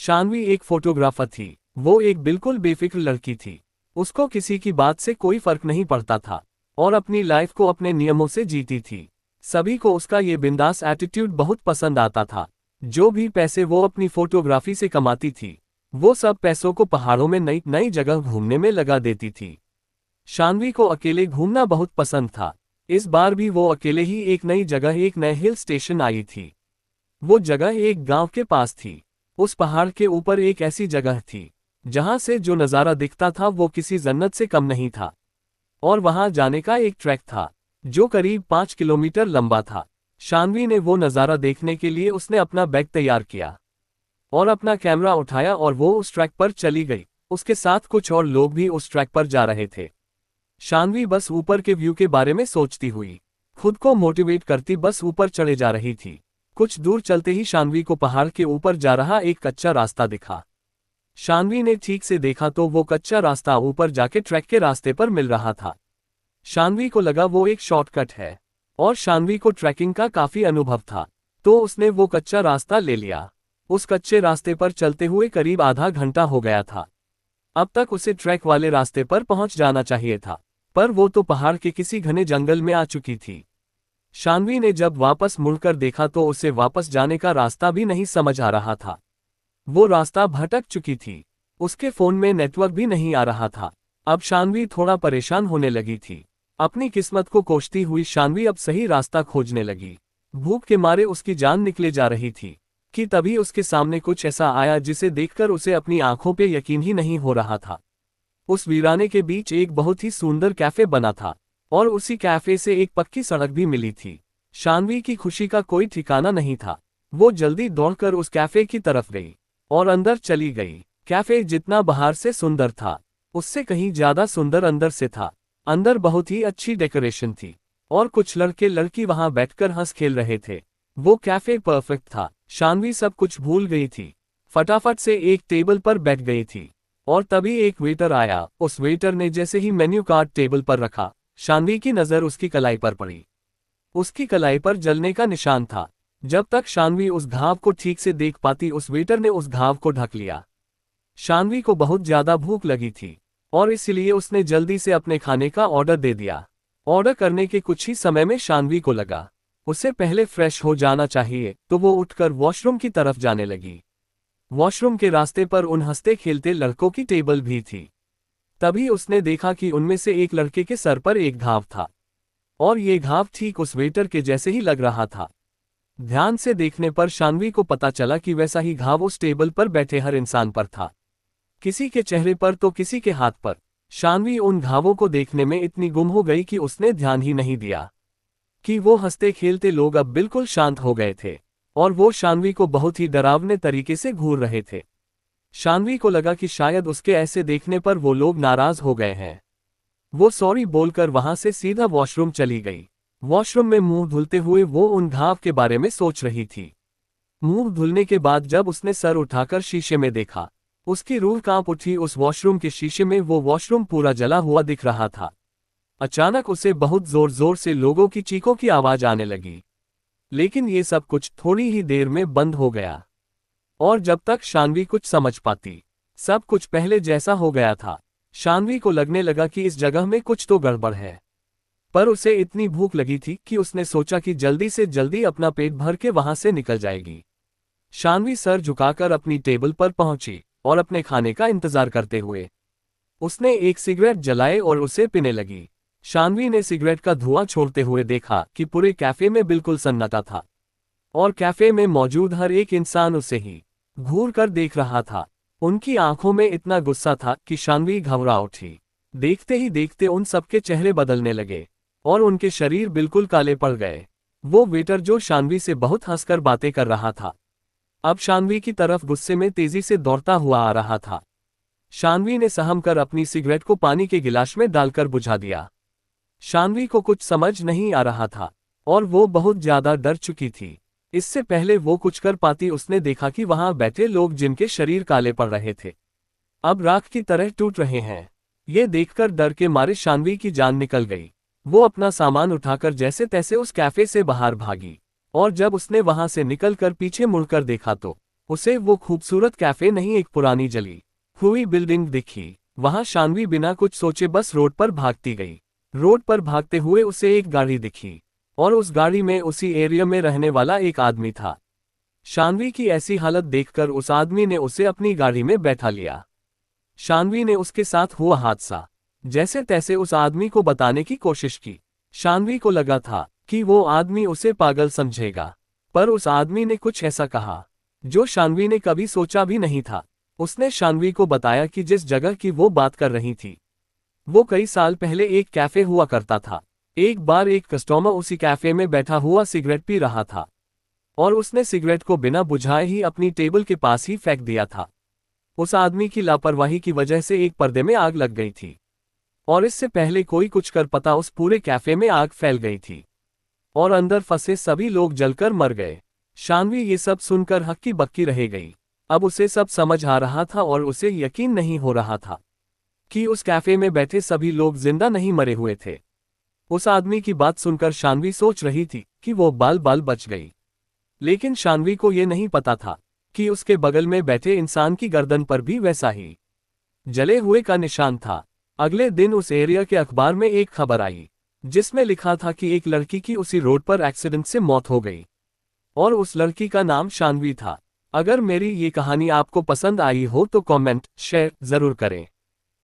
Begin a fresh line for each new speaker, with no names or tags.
शान्वी एक फोटोग्राफर थी। वो एक बिल्कुल बेफिक्र लड़की थी। उसको किसी की बात से कोई फर्क नहीं पड़ता था और अपनी लाइफ को अपने नियमों से जीती थी। सभी को उसका ये बिंदास एटीट्यूड बहुत पसंद आता था। जो भी पैसे वो अपनी फोटोग्राफी से कमाती थी, वो सब पैसों को पहाड़ों में नई नई जगह घूमने में लगा देती थी। शान्वी को अकेले घूमना बहुत पसंद था। इस बार भी वो अकेले ही एक नई जगह, एक नए हिल स्टेशन आई थी। वो जगह एक गांव के पास थी। उस पहाड़ के ऊपर एक ऐसी जगह थी जहां से जो नज़ारा दिखता था वो किसी जन्नत से कम नहीं था। और वहां जाने का एक ट्रैक था जो करीब 5 किलोमीटर लंबा था। शान्वी ने वो नज़ारा देखने के लिए उसने अपना बैग तैयार किया और अपना कैमरा उठाया और वो उस ट्रैक पर चली गई। उसके साथ कुछ और लोग भी उस ट्रैक पर जा रहे थे। शान्वी बस ऊपर के व्यू के बारे में सोचती हुई, खुद को मोटिवेट करती बस ऊपर चढ़े जा रही थी। कुछ दूर चलते ही शान्वी को पहाड़ के ऊपर जा रहा एक कच्चा रास्ता दिखा। शान्वी ने ठीक से देखा तो वो कच्चा रास्ता ऊपर जाके ट्रैक के रास्ते पर मिल रहा था। शान्वी को लगा वो एक शॉर्टकट है और शान्वी को ट्रैकिंग का काफी अनुभव था, तो उसने वो कच्चा रास्ता ले लिया। उस कच्चे रास्ते पर चलते हुए करीब आधा घंटा हो गया था। अब तक उसे ट्रैक वाले रास्ते पर पहुंच जाना चाहिए था, पर वो तो पहाड़ के किसी घने जंगल में आ चुकी थी। शान्वी ने जब वापस मुड़कर देखा तो उसे वापस जाने का रास्ता भी नहीं समझ आ रहा था। वो रास्ता भटक चुकी थी। उसके फोन में नेटवर्क भी नहीं आ रहा था। अब शान्वी थोड़ा परेशान होने लगी थी। अपनी किस्मत को कोसती हुई शान्वी अब सही रास्ता खोजने लगी। भूख के मारे उसकी जान निकले जा रही थी कि तभी उसके सामने कुछ ऐसा आया जिसे देखकर उसे अपनी आंखों पे यकीन ही नहीं हो रहा था। उस वीराने के बीच एक बहुत ही सुंदर कैफे बना था और उसी कैफे से एक पक्की सड़क भी मिली थी। शान्वी की खुशी का कोई ठिकाना नहीं था। वो जल्दी दौड़कर उस कैफे की तरफ गई और अंदर चली गई। कैफे जितना बाहर से सुंदर था, उससे कहीं ज्यादा सुंदर अंदर से था। अंदर बहुत ही अच्छी डेकोरेशन थी और कुछ लड़के लड़की वहां बैठकर हंस खेल रहे थे। वो कैफे परफेक्ट था। शान्वी सब कुछ भूल गई थी। फटाफट से एक टेबल पर बैठ गई थी और तभी एक वेटर आया। उस वेटर ने जैसे ही मेन्यू कार्ड टेबल पर रखा, शान्वी की नजर उसकी कलाई पर पड़ी। उसकी कलाई पर जलने का निशान था। जब तक शान्वी उस घाव को ठीक से देख पाती, उस वेटर ने उस घाव को ढक लिया। शान्वी को बहुत ज्यादा भूख लगी थी और इसलिए उसने जल्दी से अपने खाने का ऑर्डर दे दिया। ऑर्डर करने के कुछ ही समय में शान्वी को लगा उसे पहले फ्रेश हो जाना चाहिए, तो वो उठकर वॉशरूम की तरफ जाने लगी। वॉशरूम के रास्ते पर उन हंसते खेलते लड़कों की टेबल भी थी। तभी उसने देखा कि उनमें से एक लड़के के सर पर एक घाव था और ये घाव ठीक उस वेटर के जैसे ही लग रहा था। ध्यान से देखने पर शान्वी को पता चला कि वैसा ही घाव उस टेबल पर बैठे हर इंसान पर था, किसी के चेहरे पर तो किसी के हाथ पर। शान्वी उन घावों को देखने में इतनी गुम हो गई कि उसने ध्यान ही नहीं दिया कि वो हंसते खेलते लोग अब बिल्कुल शांत हो गए थे और वो शान्वी को बहुत ही डरावने तरीके से घूर रहे थे। शान्वी को लगा कि शायद उसके ऐसे देखने पर वो लोग नाराज हो गए हैं। वो सॉरी बोलकर वहां से सीधा वॉशरूम चली गई। वॉशरूम में मुंह धुलते हुए वो उन घाव के बारे में सोच रही थी। मुंह धुलने के बाद जब उसने सर उठाकर शीशे में देखा, उसकी रूह कांप उठी। उस वॉशरूम के शीशे में वो वॉशरूम पूरा जला हुआ दिख रहा था। अचानक उसे बहुत जोर जोर से लोगों की चीखों की आवाज आने लगी, लेकिन ये सब कुछ थोड़ी ही देर में बंद हो गया और जब तक शान्वी कुछ समझ पाती, सब कुछ पहले जैसा हो गया था। शान्वी को लगने लगा कि इस जगह में कुछ तो गड़बड़ है, पर उसे इतनी भूख लगी थी कि उसने सोचा कि जल्दी से जल्दी अपना पेट भर के वहां से निकल जाएगी। शान्वी सर झुकाकर अपनी टेबल पर पहुंची और अपने खाने का इंतजार करते हुए उसने एक सिगरेट जलाए और उसे पीने लगी। शान्वी ने सिगरेट का धुआं छोड़ते हुए देखा कि पूरे कैफे में बिल्कुल सन्नाटा था और कैफे में मौजूद हर एक इंसान उसे ही घूर कर देख रहा था। उनकी आंखों में इतना गुस्सा था कि शान्वी घबरा उठी। देखते ही देखते उन सबके चेहरे बदलने लगे और उनके शरीर बिल्कुल काले पड़ गए। वो वेटर जो शान्वी से बहुत हंसकर बातें कर रहा था, अब शान्वी की तरफ गुस्से में तेजी से दौड़ता हुआ आ रहा था। शान्वी ने सहम कर अपनी सिगरेट को पानी के गिलास में डालकर बुझा दिया। शान्वी को कुछ समझ नहीं आ रहा था और वो बहुत ज्यादा डर चुकी थी। इससे पहले वो कुछ कर पाती, उसने देखा कि वहां बैठे लोग जिनके शरीर काले पड़ रहे थे, अब राख की तरह टूट रहे हैं। ये देखकर डर के मारे शान्वी की जान निकल गई। वो अपना सामान उठाकर जैसे तैसे उस कैफे से बाहर भागी और जब उसने वहां से निकलकर पीछे मुड़कर देखा तो उसे वो खूबसूरत कैफे नहीं, एक पुरानी जली हुई बिल्डिंग दिखी। वहां शान्वी बिना कुछ सोचे बस रोड पर भागती गई। रोड पर भागते हुए उसे एक गाड़ी दिखी और उस गाड़ी में उसी एरिया में रहने वाला एक आदमी था। शान्वी की ऐसी हालत देखकर उस आदमी ने उसे अपनी गाड़ी में बैठा लिया। शान्वी ने उसके साथ हुआ हादसा जैसे तैसे उस आदमी को बताने की कोशिश की। शान्वी को लगा था कि वो आदमी उसे पागल समझेगा, पर उस आदमी ने कुछ ऐसा कहा जो शान्वी ने कभी सोचा भी नहीं था। उसने शान्वी को बताया कि जिस जगह की वो बात कर रही थी वो कई साल पहले एक कैफे हुआ करता था। एक बार एक कस्टमर उसी कैफे में बैठा हुआ सिगरेट पी रहा था और उसने सिगरेट को बिना बुझाए ही अपनी टेबल के पास ही फेंक दिया था। उस आदमी की लापरवाही की वजह से एक पर्दे में आग लग गई थी और इससे पहले कोई कुछ कर पाता उस पूरे कैफे में आग फैल गई थी और अंदर फंसे सभी लोग जलकर मर गए। शान्वी ये सब सुनकर हक्की बक्की रह गई। अब उसे सब समझ आ रहा था और उसे यकीन नहीं हो रहा था कि उस कैफे में बैठे सभी लोग जिंदा नहीं मरे हुए थे। उस आदमी की बात सुनकर शान्वी सोच रही थी कि वो बाल बाल बच गई, लेकिन शान्वी को ये नहीं पता था कि उसके बगल में बैठे इंसान की गर्दन पर भी वैसा ही जले हुए का निशान था। अगले दिन उस एरिया के अखबार में एक खबर आई जिसमें लिखा था कि एक लड़की की उसी रोड पर एक्सीडेंट से मौत हो गई और उस लड़की का नाम शान्वी था। अगर मेरी ये कहानी आपको पसंद आई हो तो कमेंट शेयर जरूर करें।